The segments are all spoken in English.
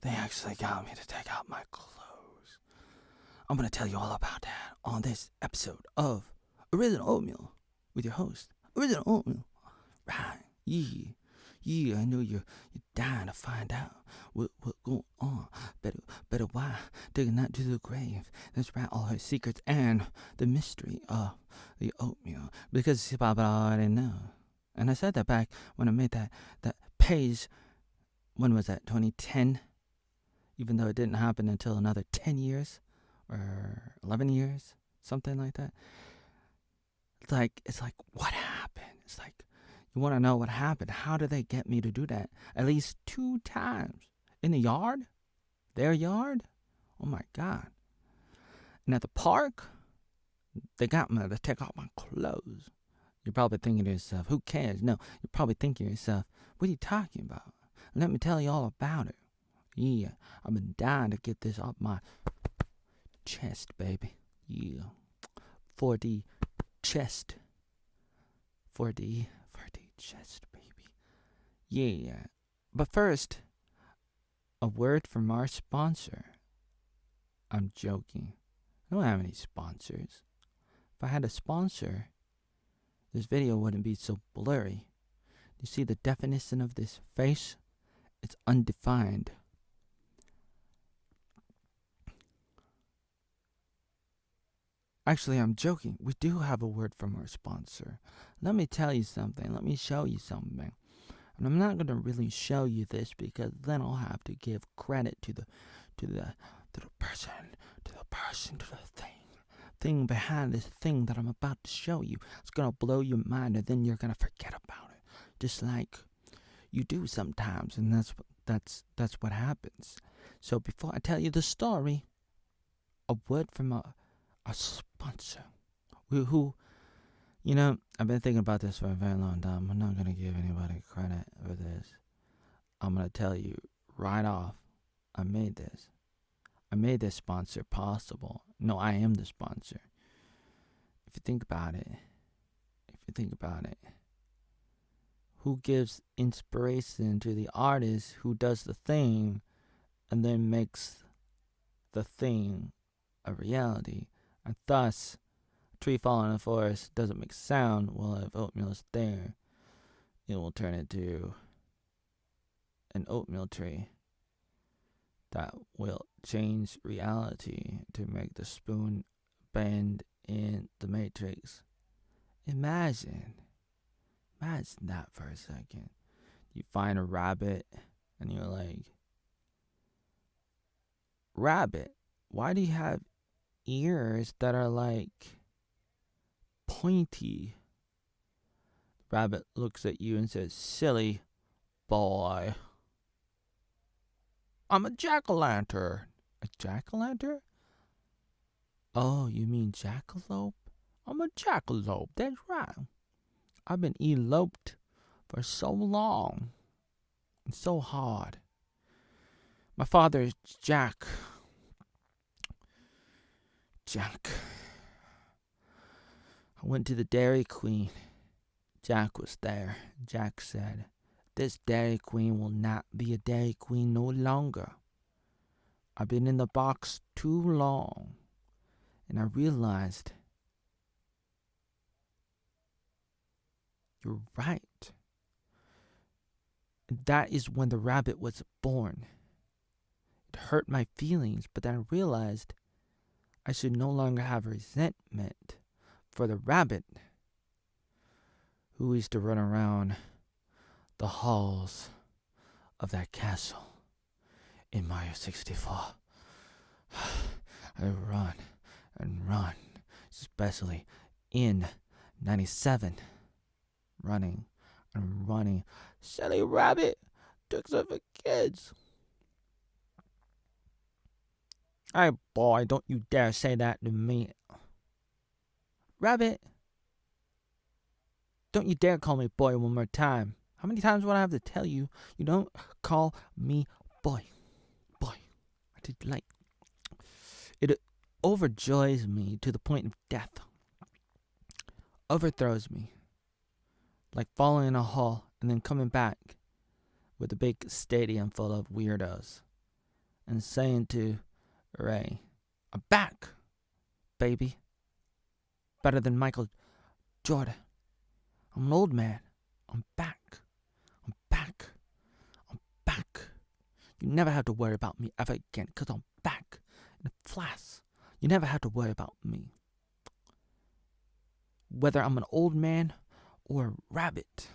They actually got me to take out my clothes. I'm going to tell you all about that on this episode of Original Oatmeal with your host, Original Oatmeal. Right, yeah, I know you're dying to find out what going on. Better why digging that to the grave. That's right, all her secrets and the mystery of the oatmeal. Because Papa already know. And I said that back when I made that page. When was that? 2010? Even though it didn't happen until another 10 years or 11 years, something like that. It's like, what happened? It's like, you want to know what happened. How did they get me to do that? At least 2 times. In the yard? Their yard? Oh my God. And at the park, they got me to take off my clothes. You're probably thinking to yourself, who cares? No, you're probably thinking to yourself, what are you talking about? Let me tell you all about it. Yeah, I've been dying to get this off my chest, baby. Yeah. 4D chest. 4D chest, baby. Yeah. But first, a word from our sponsor. I'm joking. I don't have any sponsors. If I had a sponsor, this video wouldn't be so blurry. You see the definition of this face? It's undefined. Actually, I'm joking. We do have a word from our sponsor. Let me tell you something. Let me show you something. And I'm not going to really show you this because then I'll have to give credit to the person, to the thing behind this thing that I'm about to show you. It's going to blow your mind and then you're going to forget about it. Just like you do sometimes, and that's what happens. So before I tell you the story, a word from a sponsor who, you know, I've been thinking about this for a very long time. I'm not going to give anybody credit for this. I'm going to tell you right off, I made this sponsor possible. No, I am the sponsor. If you think about it, who gives inspiration to the artist who does the thing and then makes the thing a reality? And thus, a tree falling in the forest doesn't make sound. Well, if oatmeal is there, it will turn into an oatmeal tree that will change reality to make the spoon bend in the matrix. Imagine that for a second. You find a rabbit and you're like, rabbit, why do you have ears that are like pointy? The rabbit looks at you and says, silly boy, I'm a jack-o'-lantern. A jack-o'-lantern? Oh, you mean jackalope? I'm a jackalope, that's right. I've been eloped for so long and so hard. My father is Jack. I went to the Dairy Queen. Jack was there. Jack said, this Dairy Queen will not be a Dairy Queen no longer. I've been in the box too long. And I realized, you're right. And that is when the rabbit was born. It hurt my feelings, but then I realized I should no longer have resentment for the rabbit who used to run around the halls of that castle in Mario 64. I run and run, especially in 97. Running and running. Silly rabbit, tricks are for kids. Hey boy, don't you dare say that to me. Rabbit, don't you dare call me boy one more time. How many times would I have to tell you, you don't call me boy? Boy, I did like it. Overjoys me to the point of death. Overthrows me. Like falling in a hole and then coming back with a big stadium full of weirdos. and saying to Ray, I'm back, baby. Better than Michael Jordan. I'm an old man. I'm back. I'm back. I'm back. You never have to worry about me ever again, 'cause I'm back in a flash. You never have to worry about me. Whether I'm an old man or a rabbit.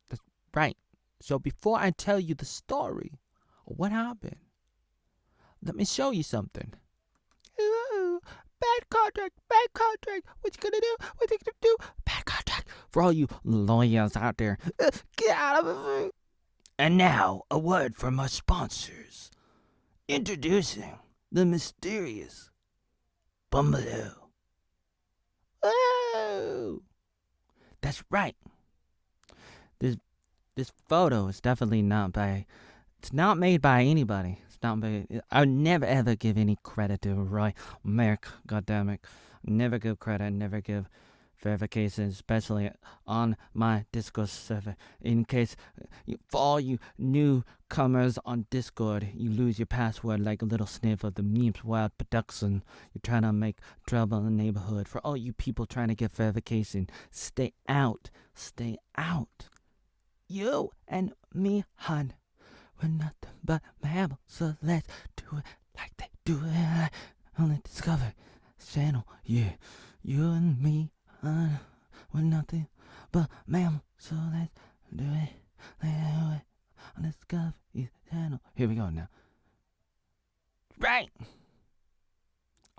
That's right. So before I tell you the story of what happened, let me show you something. Ooh, bad contract. What you gonna do? What you gonna do? Bad contract. For all you lawyers out there, get out of it. And now, a word from our sponsors. Introducing the mysterious Bumbaloo. Oh, that's right. This photo is definitely not by. It's not made by anybody. It's not made. I would never ever give any credit to Roy Merrick. God damn it. Never give credit. Never give verification, especially on my Discord server. In case, for all you newcomers on Discord, you lose your password like a little sniff of the Memes Wild production. You're trying to make trouble in the neighborhood. For all you people trying to get verification, stay out. Stay out. You and me, hun, we're nothing but mammals, so let's do it like they do it on the Discovery Channel. Yeah, you and me, hun, we're nothing but mammals, so let's do it like they do it on the Discovery Channel. Here we go now. Right!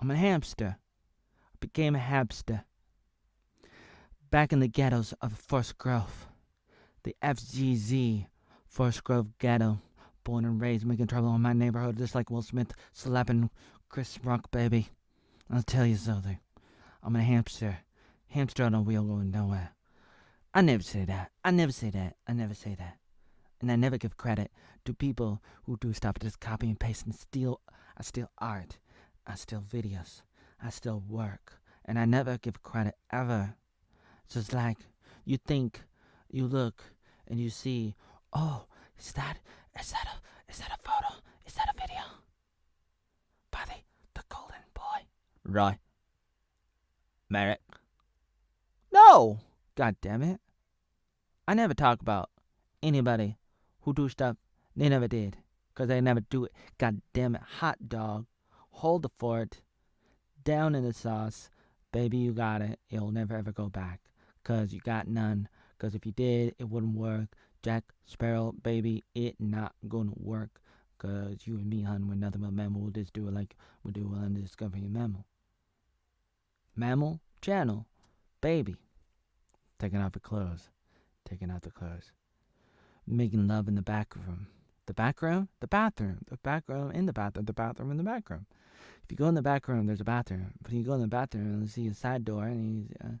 I'm a hamster. I became a hamster. Back in the ghettos of Forest Grove. The FGZ, Forest Grove Ghetto, born and raised, making trouble in my neighborhood, just like Will Smith slapping Chris Rock, baby. I'll tell you something. I'm a hamster. Hamster on a wheel going nowhere. I never say that. And I never give credit to people who do stuff, just copy and paste and steal. I steal art. I steal videos. I steal work. And I never give credit ever. So it's like, you think, you look, and you see, oh, is that a photo? Is that a video? By the golden boy. Roy Merrick. No! God damn it. I never talk about anybody who do stuff they never did. 'Cause they never do it. God damn it. Hot dog. Hold the fort. Down in the sauce. Baby, you got it. It'll never ever go back. 'Cause you got none. 'Cause if you did, it wouldn't work. Jack Sparrow, baby, it not gonna work. 'Cause you and me, hun, we're nothing but mammal. We'll just do it like we do on Discovery Mammal. Mammal channel, baby. Taking off the clothes. Making love in the back room. The back room? The bathroom. The back room in the bathroom. The bathroom in the back room. If you go in the back room, there's a bathroom. But you go in the bathroom and see a side door, and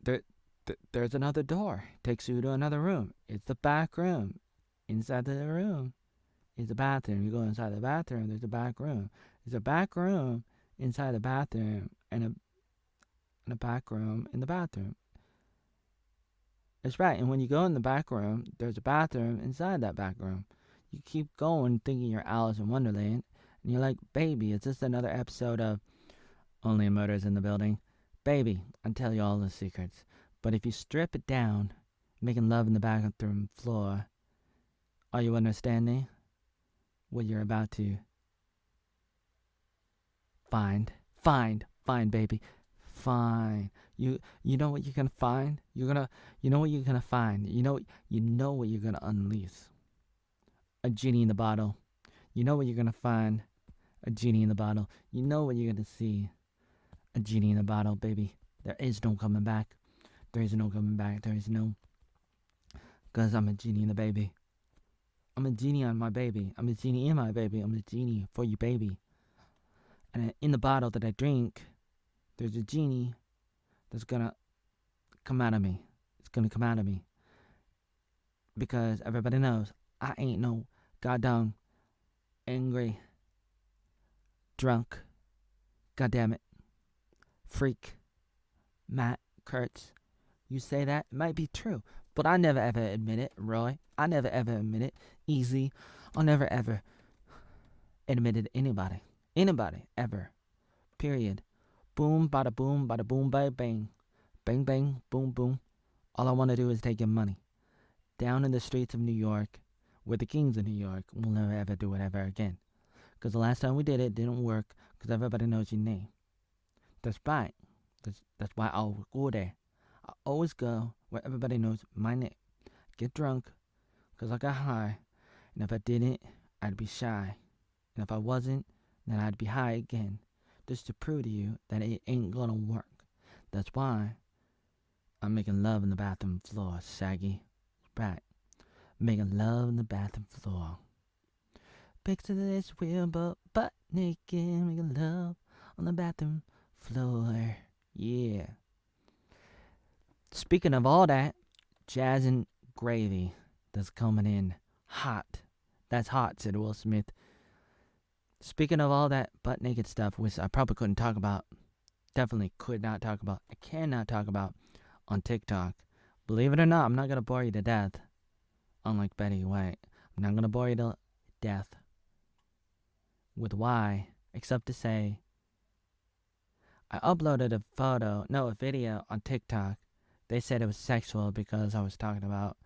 there's another door. Takes you to another room. It's the back room. Inside the room is the bathroom. You go inside the bathroom, there's a back room. There's a back room inside the bathroom and a back room in the bathroom. That's right. And when you go in the back room, there's a bathroom inside that back room. You keep going thinking you're Alice in Wonderland, and you're like, baby, is this another episode of Only Murders in the Building? Baby, I'll tell you all the secrets. But if you strip it down, making love in the bathroom floor, are you understanding what you're about to find? Find, baby. Find. You know what you're gonna find? You know what you're gonna find. You know what you're gonna unleash. A genie in the bottle. You know what you're gonna find. A genie in the bottle. You know what you're gonna see. A genie in the bottle, baby. There is no coming back. There is no coming back. There is no. 'Cause I'm a genie in the baby. I'm a genie on my baby. I'm a genie in my baby. I'm a genie for you, baby. And in the bottle that I drink, there's a genie that's gonna come out of me. It's gonna come out of me. Because everybody knows I ain't no goddamn angry, drunk, goddamn it, freak, Matt Kurtz. You say that? It might be true. But I never ever admit it, Roy. I never ever admit it. Easy. I'll never ever admit it to anybody. Anybody, ever. Period. Boom, bada boom, bang, bang. Bang, bang, boom, boom. All I want to do is take your money. Down in the streets of New York, with the kings of New York, we'll never ever do it ever again. Because the last time we did it didn't work because everybody knows your name. That's right. That's why I'll go there. I always go where everybody knows my name. Get drunk because I got high. And if I didn't, I'd be shy. And if I wasn't, then I'd be high again. Just to prove to you that it ain't gonna work. That's why I'm making love on the bathroom floor, Shaggy. Right. Making love on the bathroom floor. Picture this real butt naked, making love on the bathroom floor. Yeah. Speaking of all that, jazz and gravy that's coming in hot. That's hot, said Will Smith. Speaking of all that butt naked stuff, which I probably couldn't talk about, definitely could not talk about, I cannot talk about on TikTok. Believe it or not, I'm not going to bore you to death. Unlike Betty White, I'm not going to bore you to death with why, except to say, I uploaded a video on TikTok. They said it was sexual because I was talking about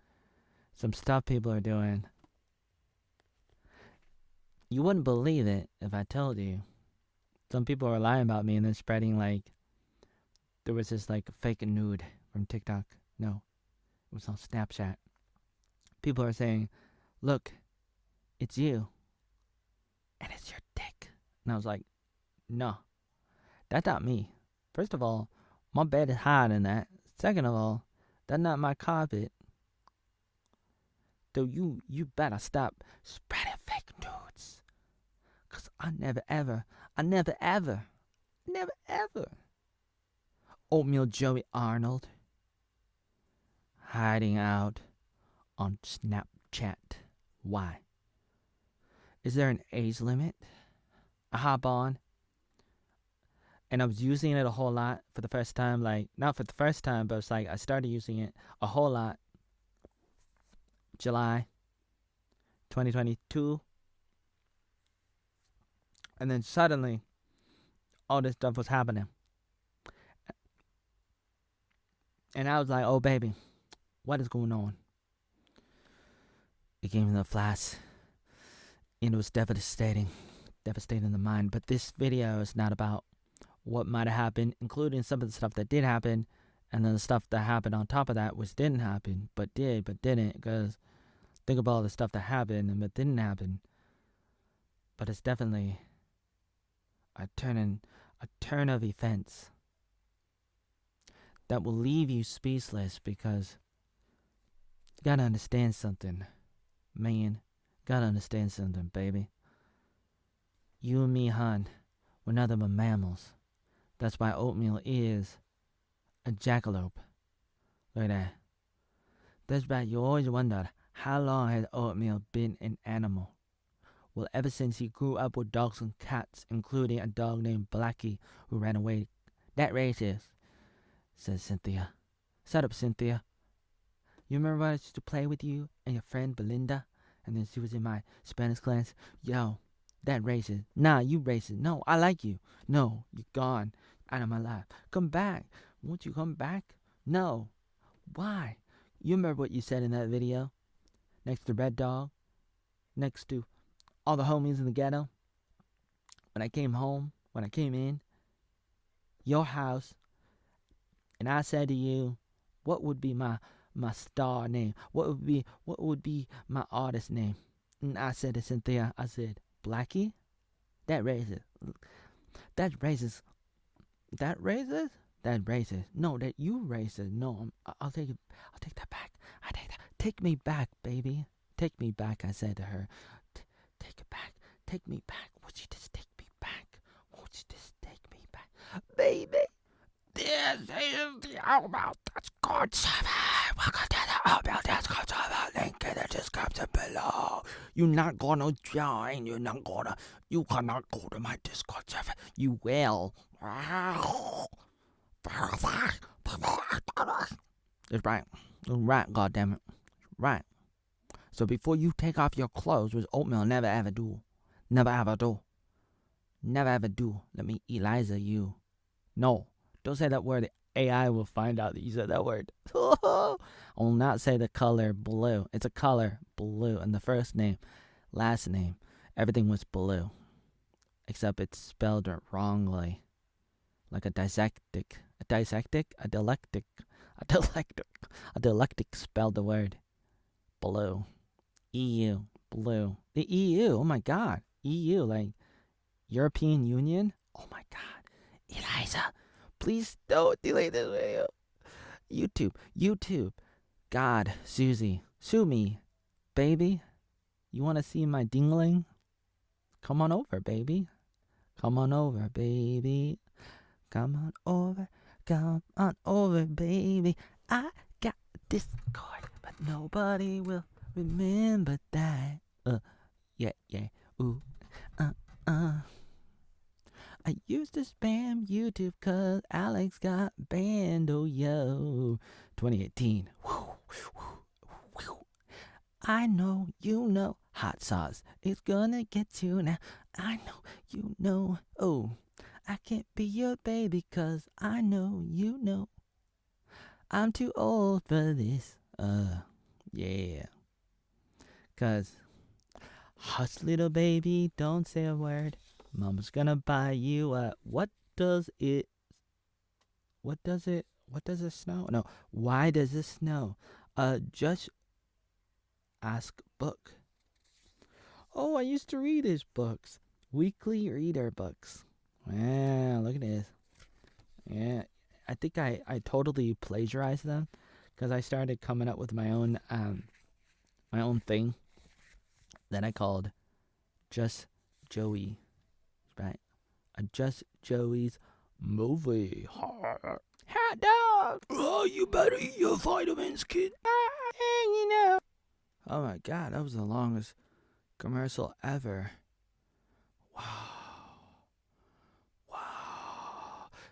some stuff people are doing. You wouldn't believe it if I told you. Some people are lying about me and then spreading there was this fake nude from TikTok. No, it was on Snapchat. People are saying, look, it's you. And it's your dick. And I was like, no, that's not me. First of all, my bed is higher than that. Second of all, that's not my carpet. So you better stop spreading fake nudes. Because I never ever Oatmeal Joey Arnold hiding out on Snapchat. Why? Is there an age limit? I hop on, and I was using it a whole lot for the first time. Not for the first time, but it's I started using it a whole lot. July 2022. And then suddenly, all this stuff was happening. And I was like, oh, baby, what is going on? It gave me the flash. And it was devastating the mind. But this video is not about what might have happened, including some of the stuff that did happen, and then the stuff that happened on top of that, which didn't happen, but did, but didn't, because think about all the stuff that happened and that didn't happen. But it's definitely a turn of events that will leave you speechless, because you gotta understand something, man. Gotta understand something, baby. You and me, hon, we're nothing but mammals. That's why oatmeal is a jackalope. Look at that. That's right, you always wondered, how long has oatmeal been an animal? Well, ever since he grew up with dogs and cats, including a dog named Blackie who ran away. That racist, says Cynthia. Shut up, Cynthia. You remember when I used to play with you and your friend Belinda? And then she was in my Spanish class. Yo, that racist. Nah, you racist. No, I like you. No, you're gone. Out of my life. Come back. Won't you come back? No. Why? You remember what you said in that video? Next to Red Dog? Next to all the homies in the ghetto? When I came in your house, and I said to you, what would be my star name? What would be my artist name? And I said to Cynthia, I said, Blackie? That racist. That racist. That racist? That racist. No, that you racist. No, I'll take it. I'll take that back. I take that. Take me back, baby. Take me back, I said to her. Take it back. Take me back. Won't you just take me back? Won't you just take me back? Baby. This is the Outbound Discord server. Welcome to the Outbound Discord server. Link in the description below. You're not gonna join. You cannot go to my Discord server. You will. That's right. Right, goddammit. Right. So before you take off your clothes, which oatmeal never ever do. Never ever do. Never ever do. Let me Eliza you. No. Don't say that word. AI will find out that you said that word. I will not say the color blue. It's a color blue. And the first name, last name, everything was blue. Except it's spelled wrongly. Like a dissectic. A dissectic? A dialectic. A dialectic. A dialectic spelled the word blue. EU. Blue. The EU. Oh my god. EU. Like European Union. Oh my god. Eliza. Please don't delete this video. YouTube. God. Susie. Sue me. Baby. You want to see my dingling? Come on over, baby. Come on over, baby. Come on over. Come on over, baby. I got Discord, but nobody will remember that. Yeah. Ooh. I used to spam YouTube cause Alex got banned. Oh, yo. 2018. I know you know hot sauce is gonna get you now. I know you know. Oh, I can't be your baby cause I know you know. I'm too old for this. Yeah. Cause hush, little baby, don't say a word. Mama's gonna buy you a what does it snow? No, why does it snow? Just ask book. Oh, I used to read his books. Weekly reader books. Wow, look at this. Yeah, I think I totally plagiarized them because I started coming up with my own thing that I called Just Joey. Right? Just Joey's movie. Hot dog! Oh, you better eat your vitamins, kid. You know. Oh my god, that was the longest commercial ever. Wow.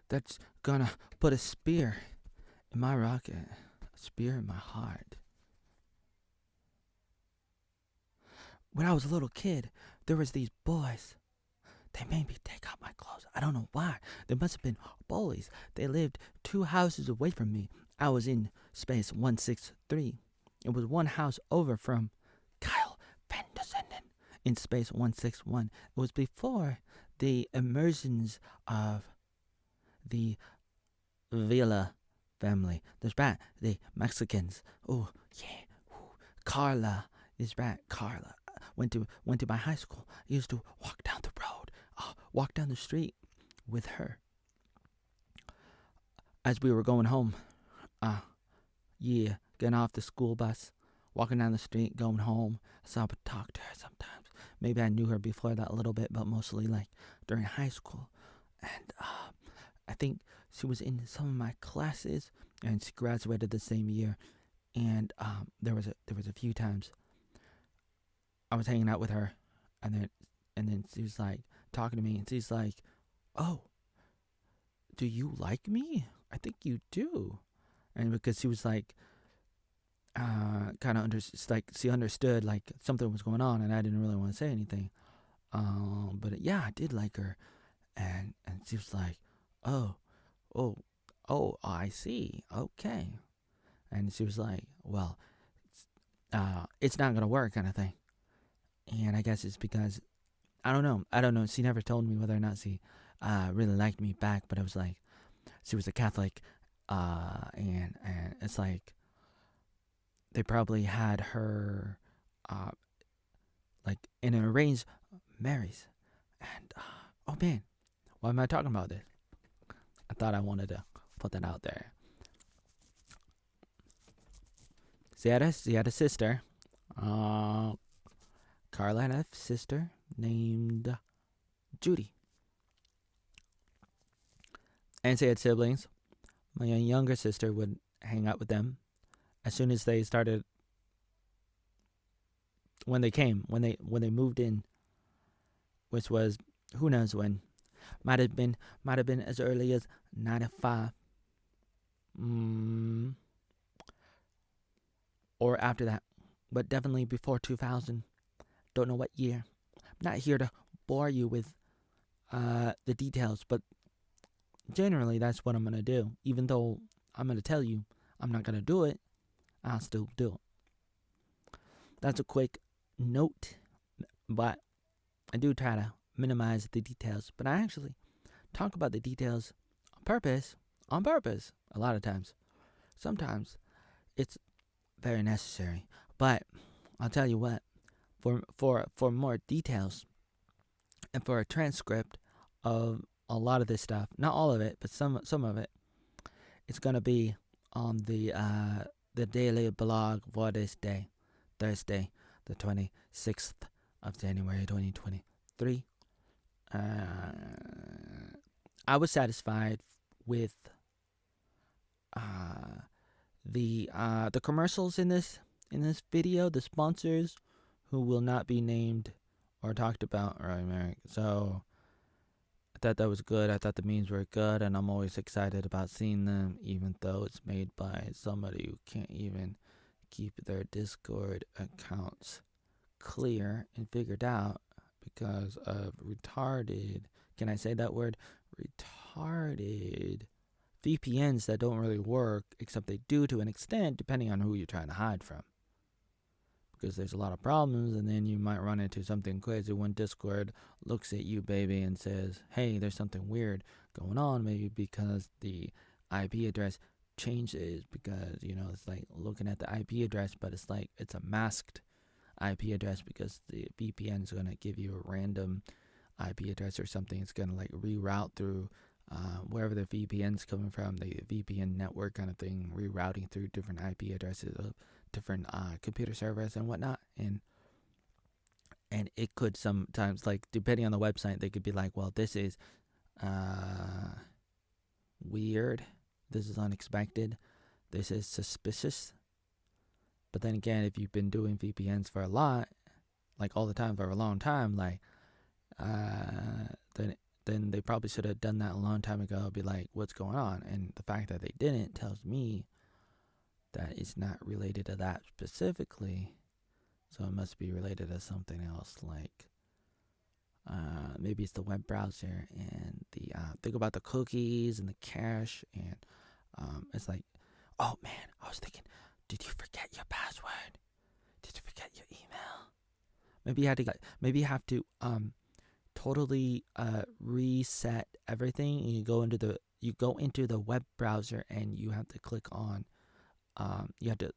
That's gonna put a spear in my rocket. A spear in my heart. When I was a little kid, there was these boys. They made me take off my clothes. I don't know why. They must have been bullies. They lived 2 houses away from me. I was in space 163. It was 1 house over from Kyle Van Descendant in space 161. It was before the emergence of the Villa family. There's right, the Mexicans. Oh yeah. Ooh. Karla is right. Karla went to my high school. I used to walk down the road, walk down the street with her as we were going home. Yeah, getting off the school bus, walking down the street, going home. So I would talk to her sometimes. Maybe I knew her before that a little bit, but mostly like during high school. And I think she was in some of my classes, and she graduated the same year. And there was a few times I was hanging out with her, and then she was like talking to me, and she's like, "Oh, do you like me? I think you do." And because she was like, kind of she understood like something was going on, and I didn't really want to say anything. But yeah, I did like her, and she was like, "Oh, I see. Okay." And she was like, "Well, it's not gonna work," kind of thing. And I guess it's because I don't know. She never told me whether or not she really liked me back, but it was like she was a Catholic, and it's like they probably had her like in an arranged marriage. And oh man, why am I talking about this? I thought I wanted to put that out there. She had a sister. Karla had a sister named Judy. And she had siblings. My younger sister would hang out with them as soon as they started. When they moved in, which was who knows when, might have been as early as 95. or after that, but definitely before 2000. Don't know what year. I'm not here to bore you with the details, but generally that's what I'm going to do. Even though I'm going to tell you I'm not going to do it, I'll still do it. That's a quick note, but I do try to minimize the details, but I actually talk about the details on purpose, a lot of times. Sometimes it's very necessary, but I'll tell you what, for more details and for a transcript of a lot of this stuff, not all of it, but some of it, it's gonna be on the daily blog for this day, Thursday, the 26th of January 2023. I was satisfied with the commercials in this video, the sponsors who will not be named or talked about, right? So I thought that was good. I thought the memes were good, and I'm always excited about seeing them, even though it's made by somebody who can't even keep their Discord accounts clear and figured out because of retarded, can I say that word? Retarded VPNs that don't really work, except they do to an extent, depending on who you're trying to hide from. Because there's a lot of problems, and then you might run into something crazy when Discord looks at you, baby, and says, hey, there's something weird going on, maybe because the IP address changes, because, it's like looking at the IP address, but it's like it's a masked IP address because the VPN is going to give you a random IP address or something. It's going to like reroute through wherever the VPN's coming from, the VPN network kind of thing, rerouting through different IP addresses of different computer servers and whatnot, and it could sometimes, like, depending on the website, they could be like, well, this is weird, this is unexpected, this is suspicious. But then again, if you've been doing VPNs for a lot, like all the time for a long time, like then they probably should have done that a long time ago, be like, what's going on? And the fact that they didn't tells me that it's not related to that specifically, so it must be related to something else, like maybe it's the web browser and the think about the cookies and the cache, and it's like, oh man, I was thinking, did you forget your password? Did you forget your email? Maybe you have to totally reset everything. You go into the web browser and you have to click on you have to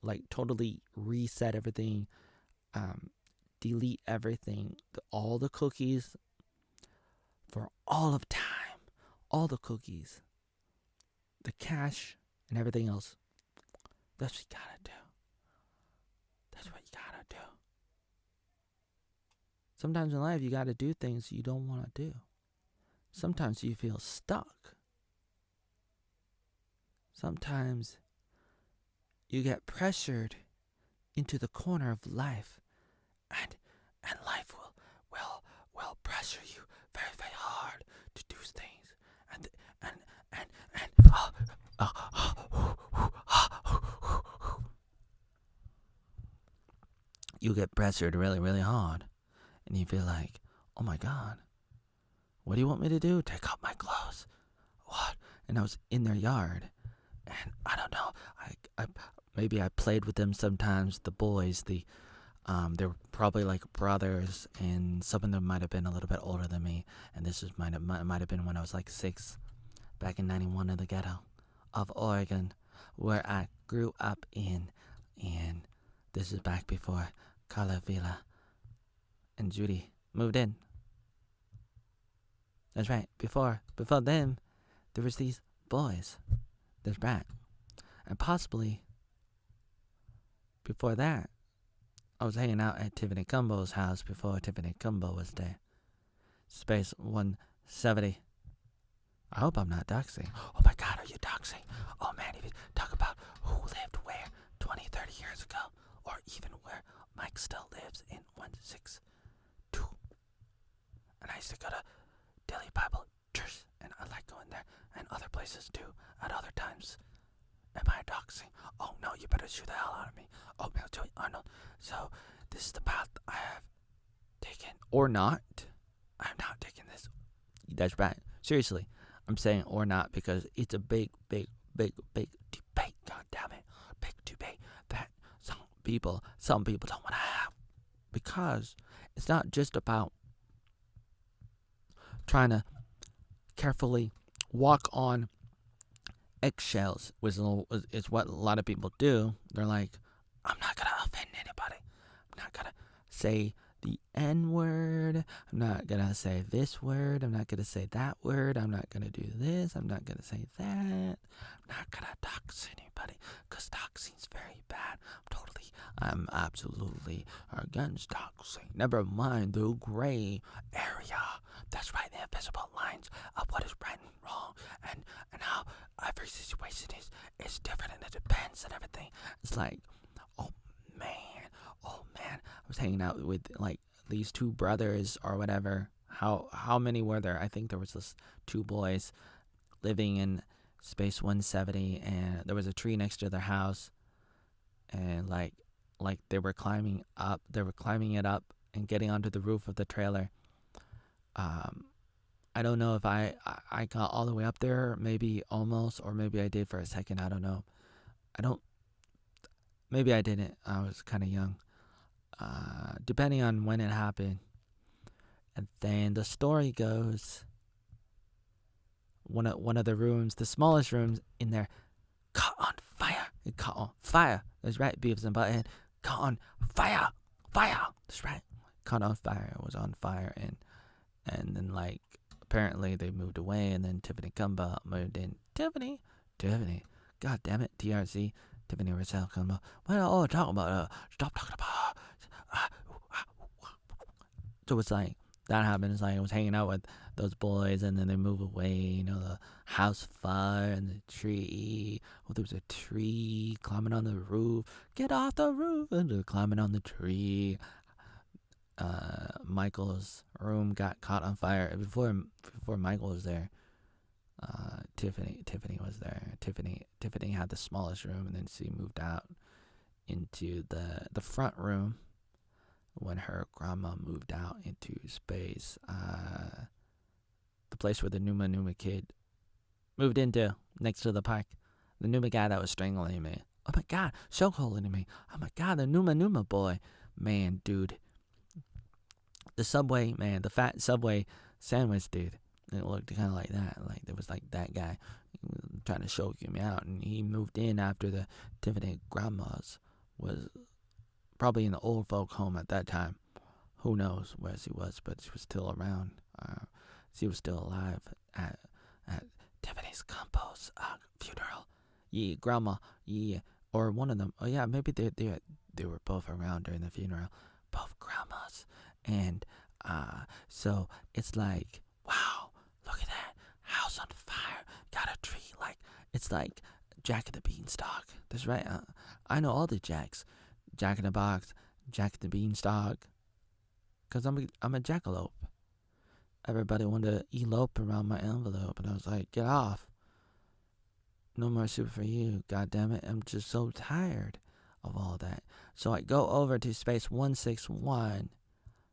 like totally reset everything, delete everything, all the cookies for all of time, all the cookies, the cache, and everything else. That's what you gotta do. That's what you gotta do. Sometimes in life, you gotta do things you don't want to do. Sometimes you feel stuck. Sometimes you get pressured into the corner of life, and life will pressure you very, very hard to do things, and you get pressured really, really hard, and you feel like, oh my God, what do you want me to do? Take off my clothes? What? And I was in their yard, and I don't know, I maybe I played with them sometimes, the boys, they're probably like brothers, and some of them might have been a little bit older than me, and this might have been when I was like 6, back in 91 in the ghetto of Oregon, where I grew up in, and this is back before KarlaVillaLove and Judy moved in. That's right, before them, there was these boys. There's Brad. And possibly before that, I was hanging out at Tiffany Cumbo's house before Tiffany Cumbo was there. Space 170. I hope I'm not doxing. Oh my God, are you doxing? Oh man, if you talk about who lived where 20, 30 years ago, or even where Mike still lives in 162. And I used to go to Daily Bible Church, and I like going there, and other places too, at other times Am I doxing? Oh no, you better shoot the hell out of me. Oh, military Arnold. So, this is the path I have taken. Or not. I'm not taking this. That's right. Seriously. I'm saying or not because it's a big debate. God damn it. Big debate that some people don't want to have. Because it's not just about trying to carefully walk on eggshells, which is what a lot of people do. They're like, I'm not going to offend anybody. I'm not going to say the N word. I'm not going to say this word. I'm not going to say that word. I'm not going to do this. I'm not going to say that. I'm not going to dox anybody because doxing's very bad. I'm absolutely against doxing. Never mind the gray area. That's right, the invisible lines of what is right and wrong and how every situation is different and it depends and everything. It's like, oh man. I was hanging out with like these two brothers or whatever. How many were there? I think there was this two boys living in space 170 and there was a tree next to their house and like they were climbing it up and getting onto the roof of the trailer. I don't know if I got all the way up there, maybe almost, or maybe I did for a second. I don't know. Maybe I didn't. I was kind of young. Depending on when it happened. And then the story goes, one of the rooms, the smallest rooms in there, caught on fire. It caught on fire. That's right, Beavis and Butthead. Caught on fire. That's right. Caught on fire. It was on fire, and then like apparently they moved away, and then Tiffany Gumba moved in. Tiffany. God damn it, TRC. Tiffany Rosell Gumba. What are all talking about? Stop talking about. So it's like that happened. It's like I was hanging out with those boys, and then they move away. You know, the house fire and the tree. Oh, there was a tree climbing on the roof. Get off the roof! And they're climbing on the tree. Michael's room got caught on fire before Michael was there. Tiffany was there. Tiffany had the smallest room, and then she moved out into the front room when her grandma moved out into space. The place where the Numa kid moved into, next to the park. The Numa guy that was strangling me. Oh my god, chokeholding me. Oh my god, the Numa boy. Man, dude. The Subway, man, the fat Subway sandwich dude. It looked kind of like that. Like, there was like that guy trying to choke him out. And he moved in after the Tiffany grandma's was probably in the old folk home at that time. Who knows where she was, but she was still around. She was still alive at Tiffany's Compo's funeral. Yeah, grandma. Yeah, or one of them. Oh yeah, maybe they were both around during the funeral. Both grandmas. And so it's like, wow, look at that house on fire. Got a tree. Like, it's like Jack and the Beanstalk. That's right. I know all the Jacks. Jack in the Box, Jack the Beanstalk. Because I'm a jackalope. Everybody wanted to elope around my envelope. And I was like, get off. No more soup for you. God damn it. I'm just so tired of all that. So I go over to space 161.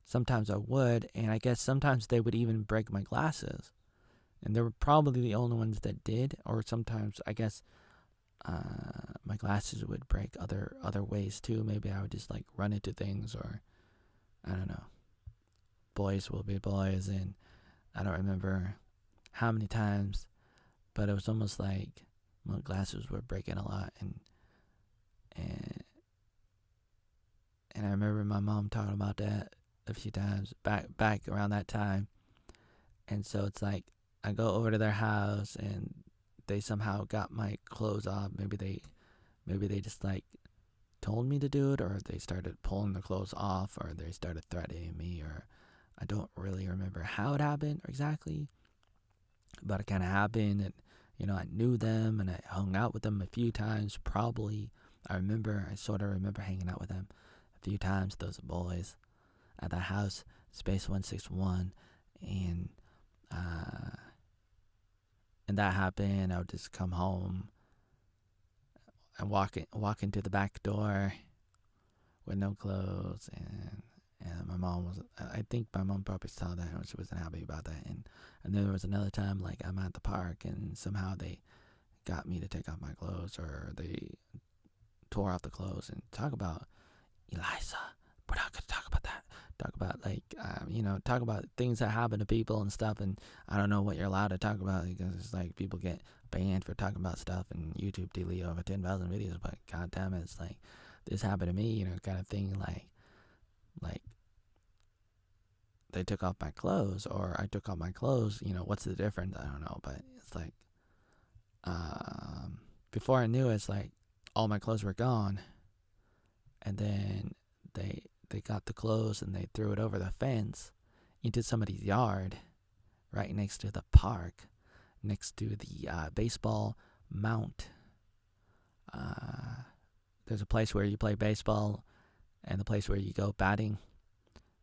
Sometimes I would. And I guess sometimes they would even break my glasses. And they were probably the only ones that did. Or sometimes, I guess, my glasses would break other ways too. Maybe I would just like run into things, or I don't know. Boys will be boys, and I don't remember how many times, but it was almost like my glasses were breaking a lot, and I remember my mom talking about that a few times back around that time. And so it's like I go over to their house, and they somehow got my clothes off. Maybe they just like told me to do it, or they started pulling the clothes off, or they started threatening me, or I don't really remember how it happened exactly, but it kind of happened. And I knew them, and I hung out with them a few times. Probably I sort of remember hanging out with them a few times, those boys at the house, space 161. And that happened. I would just come home I walk into the back door with no clothes, and my mom was. I think my mom probably saw that and she wasn't happy about that. And then there was another time like I'm at the park and somehow they got me to take off my clothes, or they tore off the clothes. And talk about Eliza. We're not gonna talk about that. Talk about talk about things that happen to people and stuff. And I don't know what you're allowed to talk about because it's like people get banned for talking about stuff, and YouTube delete over 10,000 videos. But god damn it, it's like this happened to me, kind of thing. Like they took off my clothes, or I took off my clothes. What's the difference? I don't know, but it's like before I knew it, it's like all my clothes were gone, and then they got the clothes and they threw it over the fence into somebody's yard right next to the park, next to the baseball mount. There's a place where you play baseball and the place where you go batting,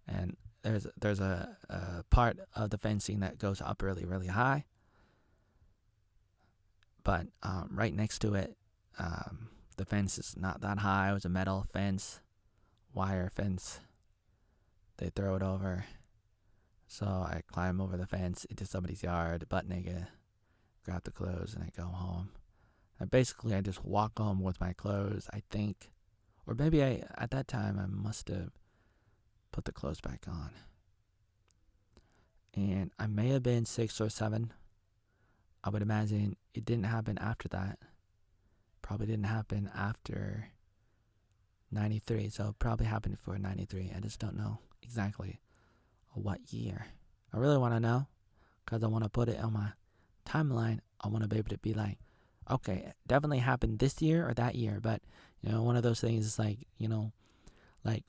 and there's a part of the fencing that goes up really, really high, but right next to it, the fence is not that high. It was a metal fence, wire fence. They throw it over, so I climb over the fence into somebody's yard, butt naked, grab the clothes, and I go home. And basically, I just walk home with my clothes, I think. Or maybe at that time, I must have put the clothes back on. And I may have been 6 or 7. I would imagine it didn't happen after that. Probably didn't happen after 93. So it probably happened before 93. I just don't know exactly what year. I really want to know because I want to put it on my timeline. I want to be able to be like, okay, it definitely happened this year or that year. But, one of those things is like, like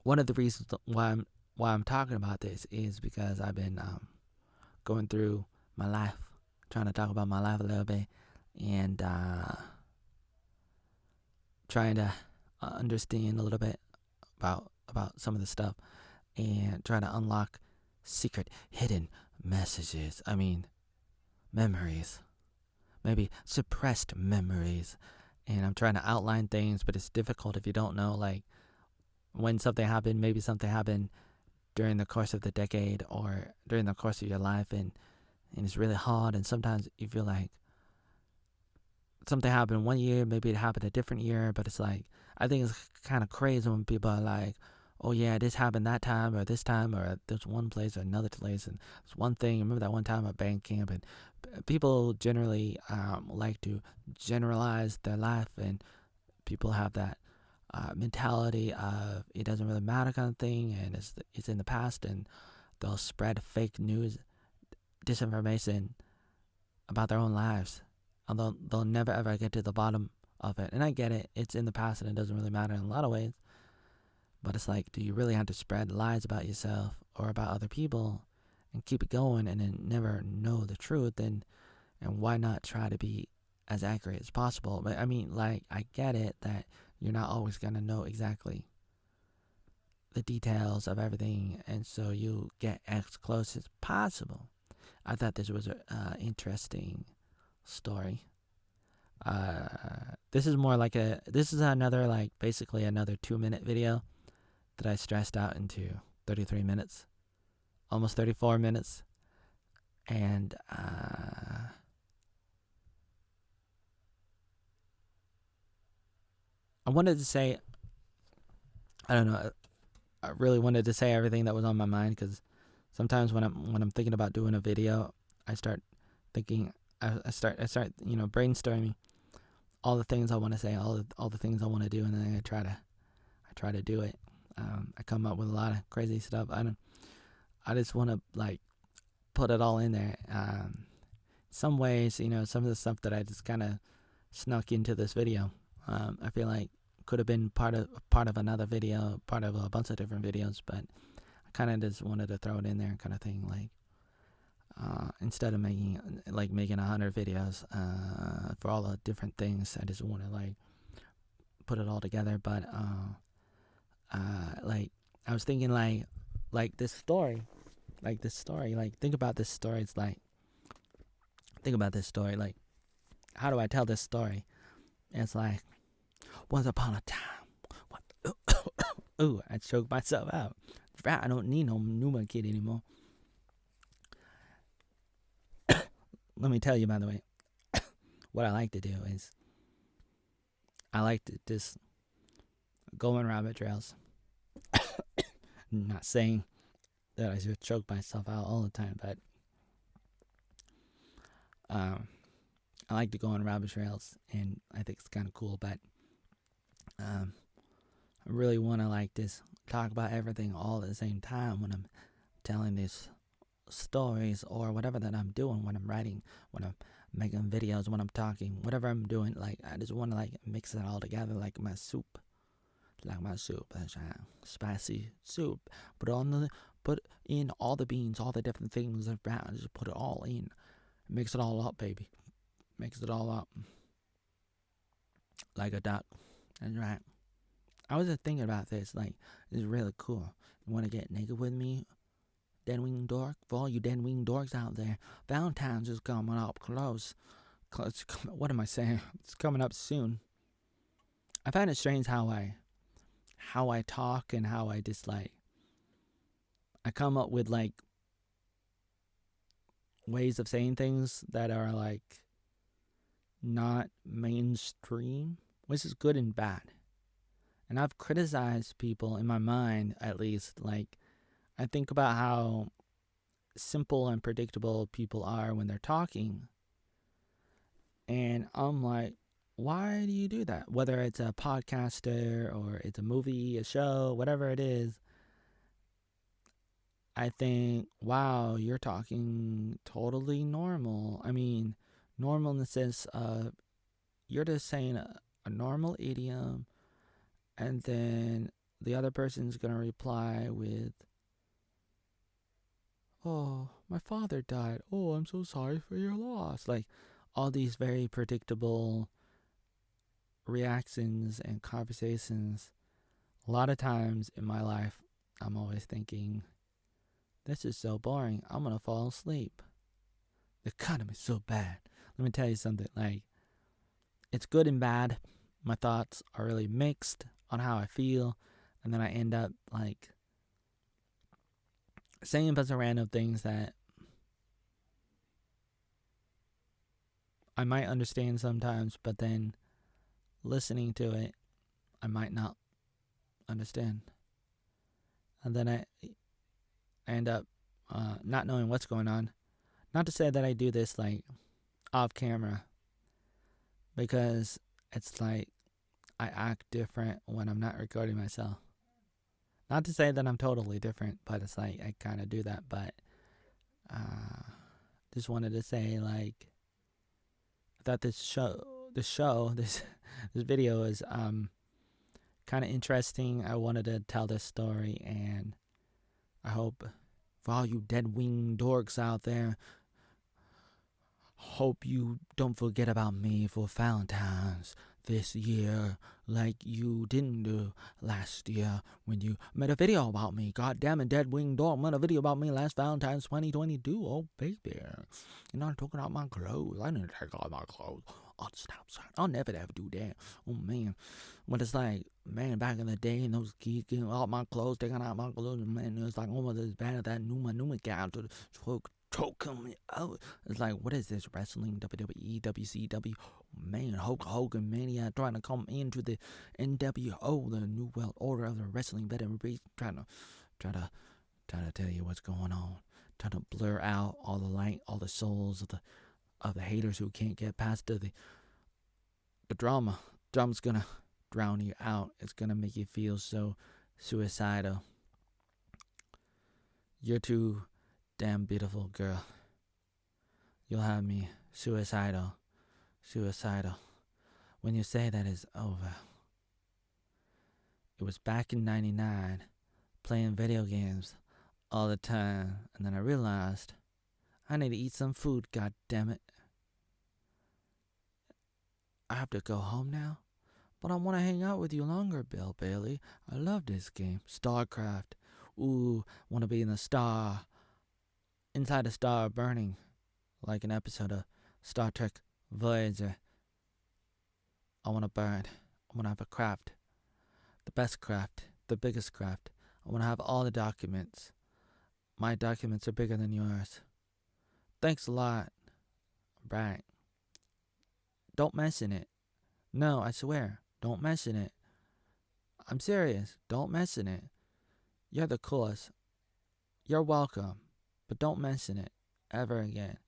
one of the reasons why I'm talking about this is because I've been going through my life, trying to talk about my life a little bit, and trying to understand a little bit about some of the stuff, and trying to unlock secret hidden messages. Memories, maybe suppressed memories. And I'm trying to outline things, but it's difficult if you don't know, like, when something happened. Maybe something happened during the course of the decade or during the course of your life, and it's really hard. And sometimes you feel like something happened one year, maybe it happened a different year, but it's like, I think it's kind of crazy when people are like, oh yeah, this happened that time or this time, or there's one place or another place, and it's one thing. Remember that one time at band camp? And people generally like to generalize their life, and people have that mentality of it doesn't really matter kind of thing, and it's in the past, and they'll spread fake news, disinformation about their own lives, and they'll never ever get to the bottom of it. And I get it, it's in the past and it doesn't really matter in a lot of ways, but it's like, do you really have to spread lies about yourself or about other people and keep it going and then never know the truth? And why not try to be as accurate as possible? But I get it that you're not always going to know exactly the details of everything, and so you get as close as possible. I thought this was an interesting story. This is more like this is another, like, basically another 2-minute video that I stressed out into 33 minutes, almost 34 minutes. And I wanted to say, I don't know, I really wanted to say everything that was on my mind, because sometimes when I'm thinking about doing a video, I start thinking, I start brainstorming all the things I want to say, all the things I want to do, and then I try to do it. I come up with a lot of crazy stuff. I just want to, like, put it all in there. Some ways, some of the stuff that I just kind of snuck into this video, I feel like could have been part of another video, part of a bunch of different videos, but I kind of just wanted to throw it in there, kind of thing. Like, instead of making 100 videos for all the different things, I just want to, like, put it all together. But like, I was thinking, like this story, like, think about this story. It's like, think about this story, like, how do I tell this story? It's like, once upon a time. What? Ooh, I choked myself out. I don't need no Numa kid anymore. Let me tell you, by the way, what I like to do is I like to just go on rabbit trails. I'm not saying that I should choke myself out all the time, but I like to go on rabbit trails, and I think it's kind of cool. But I really want to like just talk about everything all at the same time when I'm telling these stories or whatever that I'm doing, when I'm writing, when I'm making videos, when I'm talking, whatever I'm doing. Like, I just want to like mix it all together like my soup. Like my soup, spicy soup. Put in all the beans, all the different things around. Just put it all in. Mix it all up, baby. Mix it all up. Like a duck. That's right. I was just thinking about this. Like, it's really cool. You want to get naked with me? DeadWingDork? For all you DeadWingD dorks out there, Valentine's is coming up close. What am I saying? It's coming up soon. I find it strange how I talk and how I just like, I come up with like ways of saying things that are like not mainstream, which is good and bad. And I've criticized people in my mind, at least. Like, I think about how simple and predictable people are when they're talking. And I'm like, why do you do that? Whether it's a podcaster or it's a movie, a show, whatever it is, I think, wow, you're talking totally normal. I mean, normal in the sense of you're just saying a normal idiom, and then the other person's going to reply with, oh, my father died. Oh, I'm so sorry for your loss. Like, all these very predictable reactions and conversations. A lot of times in my life, I'm always thinking, this is so boring. I'm going to fall asleep. The economy's so bad. Let me tell you something. Like, it's good and bad. My thoughts are really mixed on how I feel. And then I end up, like, saying a bunch of random things that I might understand sometimes, but then listening to it, I might not understand. And then I end up not knowing what's going on. Not to say that I do this, like, off camera, because it's like I act different when I'm not recording myself. Not to say that I'm totally different, but it's like I kind of do that. But just wanted to say, like, I thought this video is kind of interesting. I wanted to tell this story, and I hope for all you DeadWingD dorks out there, hope you don't forget about me for Valentine's this year like you didn't do last year when you made a video about me. God damn it, DeadWingD dork made a video about me last Valentine's 2022. Oh, baby. You're not talking about my clothes. I didn't take off my clothes. Oh, stop. I'll never ever do that. Oh, man. But it's like, man, back in the day, and those kids getting out my clothes, taking out my clothes, man, it was like almost as bad as that Numa guy to choke him out. It's like, what is this, wrestling, WWE, WCW? Man, Hulk Hogan mania trying to come into the NWO, the New World Order of the Wrestling Veteran Race, trying to tell you what's going on, trying to blur out all the light, all the souls of the haters who can't get past the drama. Drama's gonna drown you out. It's gonna make you feel so suicidal. You're too damn beautiful, girl. You'll have me suicidal. When you say that it's over. It was back in 99, playing video games all the time, and then I realized I need to eat some food, god damn it. I have to go home now, but I want to hang out with you longer, Bill Bailey. I love this game. StarCraft. Ooh, want to be in the star. Inside a star burning, like an episode of Star Trek Voyager. I want a bird. I want to have a craft. The best craft. The biggest craft. I want to have all the documents. My documents are bigger than yours. Thanks a lot. Right. Don't mess in it. No, I swear. Don't mess in it. I'm serious. Don't mess in it. You're the coolest. You're welcome. But don't mess in it. Ever again.